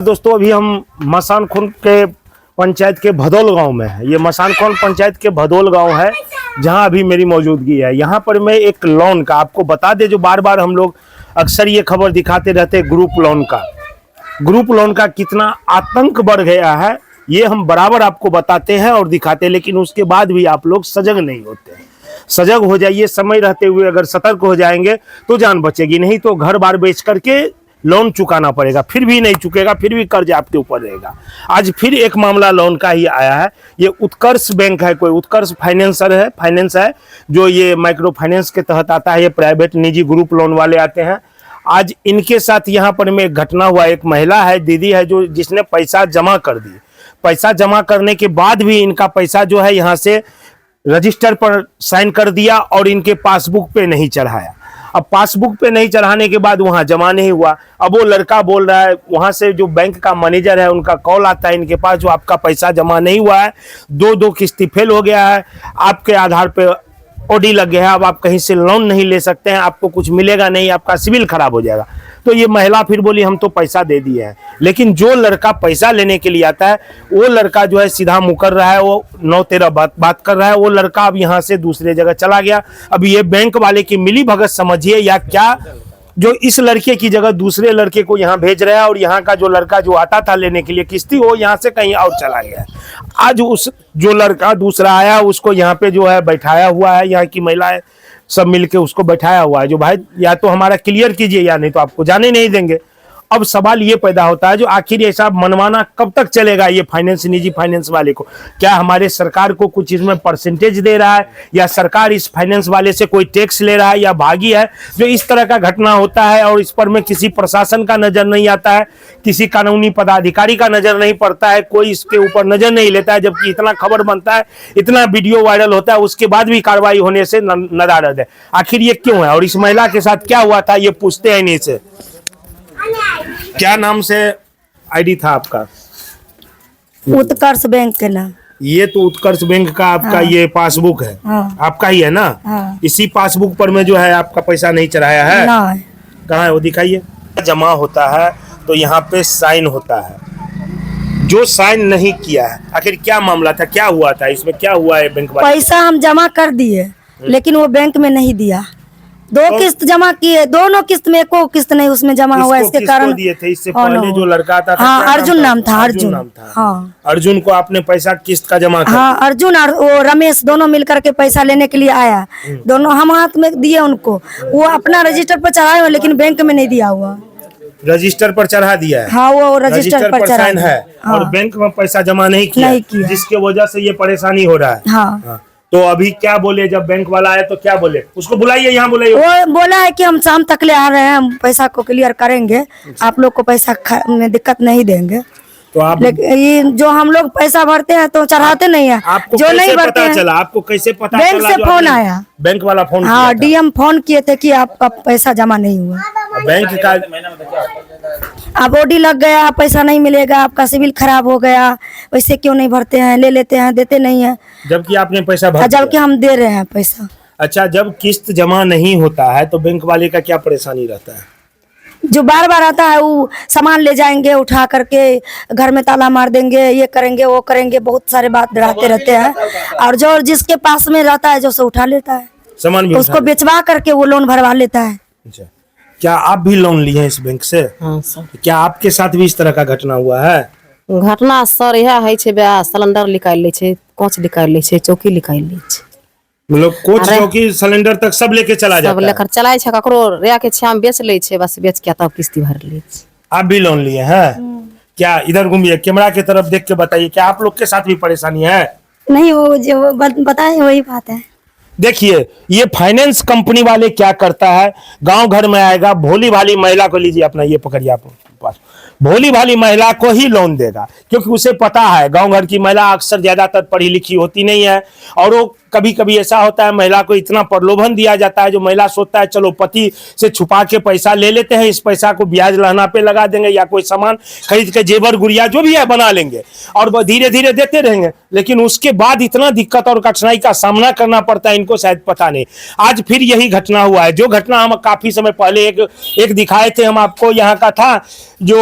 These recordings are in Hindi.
दोस्तों अभी हम मसानखोन के पंचायत के भदौल गांव में है। ये मसानखोन पंचायत के भदौल गांव है जहां अभी मेरी मौजूदगी है। यहां पर मैं एक लोन का आपको बता दे, जो बार बार हम लोग अक्सर ये खबर दिखाते रहते हैं, ग्रुप लोन का कितना आतंक बढ़ गया है ये हम बराबर आपको बताते हैं और दिखाते हैं, लेकिन उसके बाद भी आप लोग सजग नहीं होते। सजग हो जाइए, समय रहते हुए अगर सतर्क हो जाएंगे तो जान बचेगी, नहीं तो घर बार बेच करके लोन चुकाना पड़ेगा, फिर भी नहीं चुकेगा, फिर भी कर्ज आपके ऊपर रहेगा। आज फिर एक मामला लोन का ही आया है। ये उत्कर्ष बैंक है, कोई उत्कर्ष फाइनेंस है जो ये माइक्रो फाइनेंस के तहत आता है। ये प्राइवेट निजी ग्रुप लोन वाले आते हैं। आज इनके साथ यहाँ पर में एक घटना हुआ। एक महिला है, दीदी है, जो जिसने पैसा जमा कर दी। पैसा जमा करने के बाद भी इनका पैसा जो है यहाँ से रजिस्टर पर साइन कर दिया और इनके पासबुक पे नहीं चढ़ाया। अब पासबुक पे नहीं चढ़ाने के बाद वहां जमा नहीं हुआ। अब वो लड़का बोल रहा है, वहां से जो बैंक का मैनेजर है उनका कॉल आता है इनके पास, जो आपका पैसा जमा नहीं हुआ है, दो किस्ती फेल हो गया है, आपके आधार पे ओडी लग गया है, अब आप कहीं से लोन नहीं ले सकते हैं, आपको कुछ मिलेगा नहीं, आपका सिविल खराब हो जाएगा। तो ये महिला फिर बोली हम तो पैसा दे दिए हैं, लेकिन जो लड़का पैसा लेने के लिए आता है वो लड़का जो है सीधा मुकर रहा है, वो 9-13 बात कर रहा है। वो लड़का अब यहाँ से दूसरे जगह चला गया। अब ये बैंक वाले की मिली भगत समझिए या क्या, जो इस लड़के की जगह दूसरे लड़के को यहाँ भेज रहा है, और यहाँ का जो लड़का जो आता था लेने के लिए किस्ती, वो यहाँ से कहीं और चला गया। आज उस जो लड़का दूसरा आया उसको यहाँ पे जो है बैठाया हुआ है, यहाँ की महिलाएं सब मिलके उसको बैठाया हुआ है, जो भाई या तो हमारा क्लियर कीजिए या नहीं तो आपको जाने नहीं देंगे। अब सवाल ये पैदा होता है, जो आखिर ऐसा मनमाना कब तक चलेगा ये फाइनेंस, निजी फाइनेंस वाले को? क्या हमारे सरकार को कुछ इसमें परसेंटेज दे रहा है, या सरकार इस फाइनेंस वाले से कोई टैक्स ले रहा है, या भागी है? जो इस तरह का घटना होता है और इस पर में किसी प्रशासन का नजर नहीं आता है, किसी कानूनी पदाधिकारी का नजर नहीं पड़ता है, कोई इसके ऊपर नजर नहीं लेता है, जबकि इतना खबर बनता है, इतना वीडियो वायरल होता है, उसके बाद भी कार्रवाई होने से नदारद है। आखिर ये क्यों है और इस महिला के साथ क्या हुआ था ये पूछते हैं इन्हीं से। क्या नाम से आईडी था आपका? उत्कर्ष बैंक के नाम। ये तो उत्कर्ष बैंक का आपका हाँ। ये पासबुक है। हाँ। आपका ही है ना? हाँ। इसी पासबुक पर में जो है आपका पैसा नहीं चढ़ाया है? नहीं। कहाँ है वो दिखाइए। जमा होता है तो यहाँ पे साइन होता है, जो साइन नहीं किया है, आखिर क्या मामला था, क्या हुआ था इसमें, क्या हुआ है? बैंक वाले पैसा हम जमा कर दिए लेकिन वो बैंक में नहीं दिया। दो किस्त जमा किए, दोनों किस्त में एको किस्त नहीं उसमें जमा हुआ, इसके कारण दिए थे। इससे पहले जो लड़का था हाँ अर्जुन नाम था, अर्जुन नाम था। हाँ अर्जुन को आपने पैसा किस्त का जमा कर? हाँ अर्जुन और वो रमेश दोनों मिलकर के पैसा लेने के लिए आया। दोनों हम हाथ में दिए उनको, वो अपना रजिस्टर पर चढ़ाए लेकिन बैंक में नहीं दिया हुआ। रजिस्टर पर चढ़ा दिया है? हाँ वो रजिस्टर पर साइन है। हाँ। और बैंक में पैसा जमा नहीं किया, जिसके वजह से ये परेशानी हो रहा है। हाँ। तो अभी क्या बोले जब बैंक वाला आया तो क्या बोले? उसको बुलाइए, यहाँ बुलाइए। वो बोला है कि हम शाम तक ले आ रहे हैं, हम पैसा को क्लियर करेंगे, आप लोग को पैसा में दिक्कत नहीं देंगे। तो आप लेकिन ये जो हम लोग पैसा भरते हैं तो चढ़ाते नहीं है, आपको जो नहीं भरते पता चला? आपको कैसे पता बैंक चला? से फोन आया, बैंक वाला फोन? हाँ डीएम फोन किए थे कि आपका पैसा जमा नहीं हुआ, बैंक का अब ओडी लग गया, पैसा नहीं मिलेगा, आपका सिविल खराब हो गया, वैसे क्यों नहीं भरते हैं, ले लेते हैं, देते नहीं है, जबकि आपने पैसा भर जबकि हम दे रहे हैं पैसा। अच्छा, जब किस्त जमा नहीं होता है तो बैंक वाले का क्या परेशानी रहता है? जो बार बार आता है वो सामान ले जाएंगे उठा करके, घर में ताला मार देंगे, ये करेंगे वो करेंगे, बहुत सारे बात डराते रहते हैं। और जो जिसके पास में रहता है जो से उठा लेता है, सामान भी उसको बेचवा करके वो लोन भरवा लेता है। अच्छा, क्या आप भी लोन लिए हैं इस बैंक से? हाँ सर। क्या आपके साथ भी इस तरह का घटना हुआ है? घटना सर यह है छे, बे सिलेंडर निकाल ले छे, कोच निकाल ले छे, चौकी निकाल ले छे, मतलब कोच चौकी सिलेंडर तक सब लेके चला सब जाता है? लेकर चलाए छे, ककरो रे के छे हम बेच ले छे, बस बेच के तब किस्ती भर ले छे। आप भी लोन लिए हैं? क्या इधर घूमिए, कैमरा की तरफ देख के बताइए, क्या आप लोग के साथ भी परेशानी है? नहीं, वो जो बताए वही बात है। देखिए, ये फाइनेंस कंपनी वाले क्या करता है, गांव घर में आएगा, भोली भाली महिला को लीजिए, अपना ये पकड़िए आप पास, भोली भाली महिला को ही लोन देगा, क्योंकि उसे पता है गांव घर की महिला अक्सर ज्यादातर पढ़ी लिखी होती नहीं है, और वो कभी कभी ऐसा होता है महिला को इतना प्रलोभन दिया जाता है, जो महिला सोचता है चलो पति से छुपा के पैसा ले लेते हैं, इस पैसा को ब्याज लहना पे लगा देंगे या कोई सामान खरीद के जेवर गुड़िया जो भी है बना लेंगे और वो धीरे धीरे देते रहेंगे, लेकिन उसके बाद इतना दिक्कत और कठिनाई का सामना करना पड़ता है, इनको शायद पता नहीं। आज फिर यही घटना हुआ है, जो घटना हम काफी समय पहले एक दिखाए थे हम आपको, यहाँ का था जो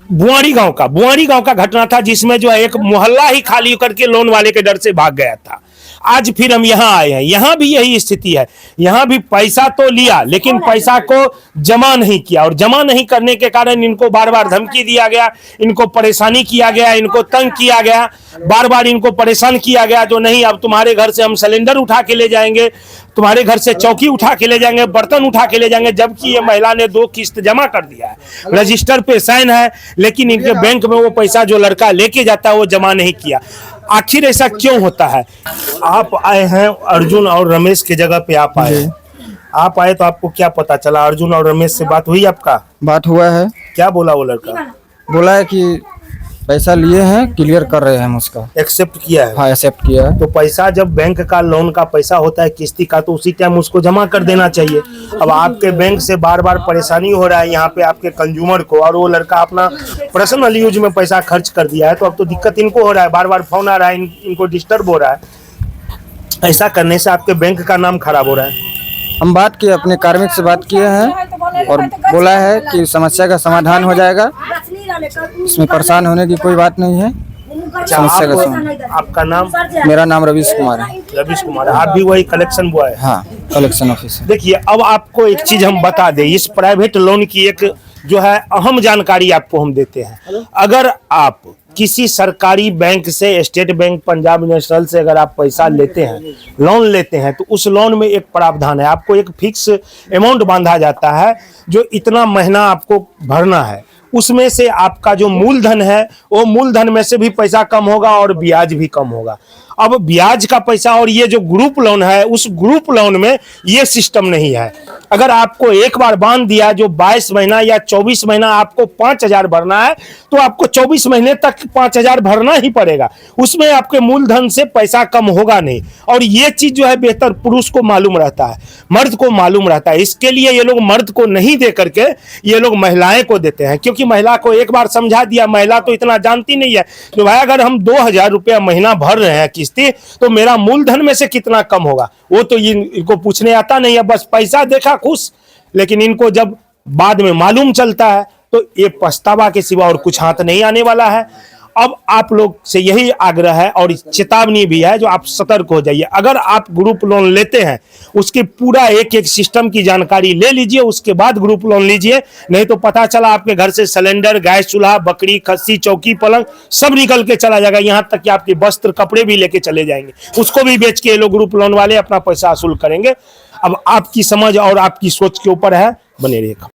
बुआरी गांव का घटना था, जिसमें जो है एक मोहल्ला ही खाली करके लोन वाले के डर से भाग गया था। आज फिर हम यहाँ आए हैं, यहाँ भी यही स्थिति है। यहाँ भी पैसा तो लिया, लेकिन पैसा को जमा नहीं किया, और जमा नहीं करने के कारण इनको बार बार धमकी दिया गया, इनको परेशानी किया गया, इनको तंग किया गया, बार बार इनको परेशान किया गया। जो नहीं, अब तुम्हारे घर से हम सिलेंडर उठा के ले जाएंगे, तुम्हारे घर से चौकी उठा के ले जाएंगे, बर्तन उठा के ले जाएंगे। जबकि ये महिला ने 2 किस्त जमा कर दिया है, रजिस्टर पे साइन है, लेकिन इनके बैंक में वो पैसा जो लड़का लेके जाता है वो जमा नहीं किया। आखिर ऐसा क्यों होता है? आप आए हैं अर्जुन और रमेश की जगह पे, आप आए हैं। आप आए तो आपको क्या पता चला? अर्जुन और रमेश से बात हुई आपका? बात हुआ है। क्या बोला वो लड़का? बोला है कि पैसा लिए हैं, क्लियर कर रहे हैं हम उसका। एक्सेप्ट किया है? हाँ, एक्सेप्ट किया है। तो पैसा जब बैंक का लोन का पैसा होता है किस्ती का, तो उसी टाइम उसको जमा कर देना चाहिए। अब आपके बैंक से बार बार परेशानी हो रहा है यहाँ पे आपके कंज्यूमर को, और वो लड़का अपना पर्सनल यूज में पैसा खर्च कर दिया है, तो अब तो दिक्कत इनको हो रहा है, बार बार फोन आ रहा है, इनको डिस्टर्ब हो रहा है। ऐसा करने से आपके बैंक का नाम खराब हो रहा है। हम बात किए, अपने कार्मिक से बात किए हैं और बोला है कि समस्या का समाधान हो जाएगा, इसमें परेशान होने की कोई बात नहीं है। समस्या का समाधान। आपका नाम? मेरा नाम रवीश कुमार है। रवीश कुमार, आप भी वही कलेक्शन बॉय? हाँ, कलेक्शन ऑफिसर। देखिए, अब आपको एक चीज हम बता दें, इस प्राइवेट लोन की एक जो है अहम जानकारी आपको हम देते हैं। अगर आप किसी सरकारी बैंक से, स्टेट बैंक, पंजाब नेशनल से अगर आप पैसा लेते हैं, लोन लेते हैं, तो उस लोन में एक प्रावधान है, आपको एक फिक्स अमाउंट बांधा जाता है जो इतना महीना आपको भरना है। उसमें से आपका जो मूलधन है, वो मूलधन में से भी पैसा कम होगा और ब्याज भी कम होगा। अब ब्याज का पैसा और ये जो ग्रुप लोन है, उस ग्रुप लोन में ये सिस्टम नहीं है। अगर आपको एक बार बांध दिया, जो 22 महीना या 24 महीना आपको 5,000 भरना है, तो आपको 24 महीने तक 5,000 भरना ही पड़ेगा। उसमें आपके मूलधन से पैसा कम होगा नहीं। और ये चीज जो है बेहतर पुरुष को मालूम रहता है, मर्द को मालूम रहता है। इसके लिए ये लोग मर्द को नहीं दे करके ये लोग महिलाएं को देते हैं, क्योंकि महिला को एक बार समझा दिया, महिला तो इतना जानती नहीं है कि भाई अगर हम 2,000 रुपया महीना भर रहे हैं किस्ती, तो मेरा मूलधन में से कितना कम होगा, वो तो इनको पूछने आता नहीं है। बस पैसा देखा खुश, लेकिन इनको जब बाद में मालूम चलता है तो ये पछतावा के सिवा और कुछ हाथ नहीं आने वाला है। अब आप लोग से यही आग्रह है और चेतावनी भी है, जो आप सतर्क हो जाइए। अगर आप ग्रुप लोन लेते हैं, उसके पूरा एक एक सिस्टम की जानकारी ले लीजिए, उसके बाद ग्रुप लोन लीजिए। नहीं तो पता चला आपके घर से सिलेंडर, गैस चूल्हा, बकरी, खस्सी, चौकी, पलंग सब निकल के चला जाएगा। यहाँ तक कि आपके वस्त्र, कपड़े भी लेके चले जाएंगे, उसको भी बेच के ये लोग ग्रुप लोन वाले अपना पैसा वसूल करेंगे। अब आपकी समझ और आपकी सोच के ऊपर है, बने रहिएगा।